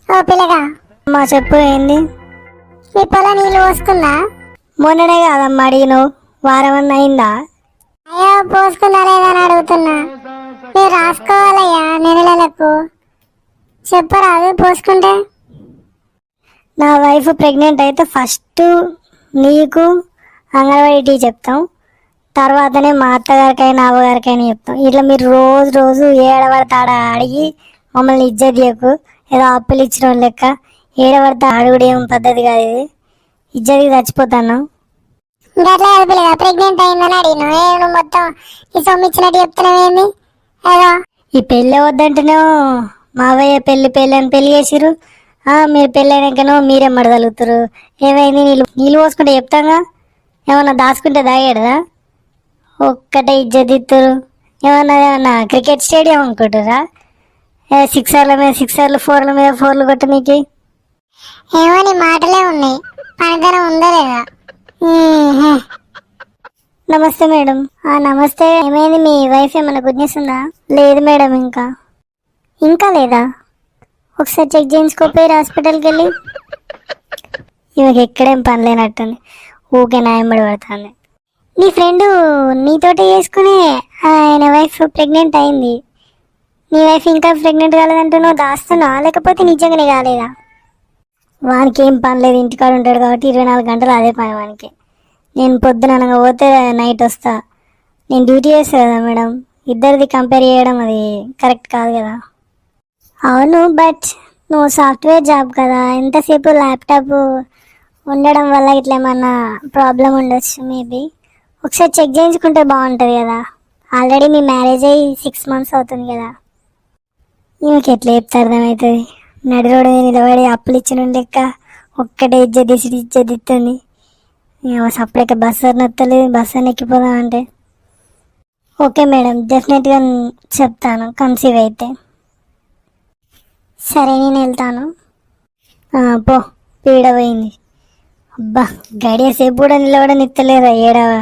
ఓ పిల్లగా, మా చెప్పు ఏంది? మీ పొలం నీళ్ళు పోసుకుందా? మొన్ననే కాదమ్మా అడిగినావు, వారం అన్న అయిందా? అయ్యో పోసుకుందా లేదా అని అడుగుతున్నా. మీరు రాసుకోవాలయ్యా నెలలకు. చెప్పరాదు పోసుకుంటే. నా వైఫ్ ప్రెగ్నెంట్ అయితే ఫస్ట్ నీకు అంగన్వాడీ టీ చెప్తాం, తర్వాతనే మా అత్తగారికైనా అవ్వగారికైనా చెప్తాం. ఇట్లా మీరు రోజు రోజు ఏడబడితే ఆడ అడిగి మమ్మల్ని ఇజ్జత్ చేయకు. ఏదో అప్పులు ఇచ్చిన లెక్క ఏడబడితే అడుగుడు ఏం పద్ధతి కాదు ఇది. ఇజ్జతికి చచ్చిపోతాను. గట్లా పిల్లగా ప్రెగ్నెంట్ అయిందని అడిగినా. నువ్వు మొత్తం ఈ సొమ్ము ఇచ్చినట్టు చెప్తున్నావేంది? ఏదో ఈ పెళ్ళి వద్దంటేనో మావయ్య పెళ్ళి పెళ్ళి అని పెళ్లి చేసిరు. మీరు పెళ్ళి అయినాకనో మీరే మడగలుగుతారు. ఏమైంది? నీళ్ళు పోసుకుంటే చెప్తాగా, ఏమన్నా దాచుకుంటే దాగాడుదా? ఒక్కటే ఇజ్జత్ ఇస్తారు. ఏమన్నా క్రికెట్ స్టేడియం అనుకుంటారా? సిక్సర్ల మీద సిక్సర్లు, ఫోర్ల మీద ఫోర్లు కొట్ట నీకు. ఏమో నీ మాటలే ఉన్నాయి, పనితనం ఉందా లేదా? నమస్తే మేడం. నమస్తే. ఏమైంది? మీ వైఫ్ ఏమైనా గుడ్ న్యూస్ ఉందా? లేదు మేడం, ఇంకా లేదా? ఒకసారి చెక్ చేయించుకోపోయారు హాస్పిటల్కి వెళ్ళి. ఈమెకి ఎక్కడేం పని లేనట్టుంది, ఊకే న్యాయంబడి పడుతుంది. నీ ఫ్రెండ్ నీతోటే చేసుకుని ఆయన వైఫ్ ప్రెగ్నెంట్ అయింది. నీ వైఫ్ ఇంకా ప్రెగ్నెంట్ కాలేదంటున్నావు, దాస్తున్నావా లేకపోతే నిజంగానే కాలేదా? వానికి ఏం పని లేదు, ఇంటికాడ ఉంటాడు కాబట్టి 24 గంటలు అదే పని వానికి. నేను పొద్దున అనగా పోతే నైట్ వస్తా. నేను డ్యూటీ చేస్తా కదా మేడం, ఇద్దరిది కంపేర్ చేయడం అది కరెక్ట్ కాదు కదా. అవును, బట్ నువ్వు సాఫ్ట్వేర్ జాబ్ కదా, ఎంతసేపు ల్యాప్టాప్ ఉండడం వల్ల ఇట్లా ఏమన్నా ప్రాబ్లం ఉండొచ్చు మేబీ. ఒకసారి చెక్ చేయించుకుంటే బాగుంటుంది కదా. ఆల్రెడీ మీ మ్యారేజ్ అయ్యి 6 months అవుతుంది కదా. ఈమెకి ఎట్లా చెప్తే అర్థమవుతుంది? నడి రోడ్డు మీద నిలబడి అప్పులు ఇచ్చిన లెక్క ఒక్కటే ఇజ్జత్ ఇస్తుంది. సపరేట్గా బస్సు నచ్చలేదు, బస్సు ఎక్కిపోదాం అంటే. ఓకే మేడం, డెఫినెట్గా చెప్తాను కన్సీవ్ అయితే. సరే నేను వెళ్తాను. పో, పీడ పోయింది. అబ్బా గడియ సేపు కూడా నిలబడని ఇస్తలేరా ఏడవ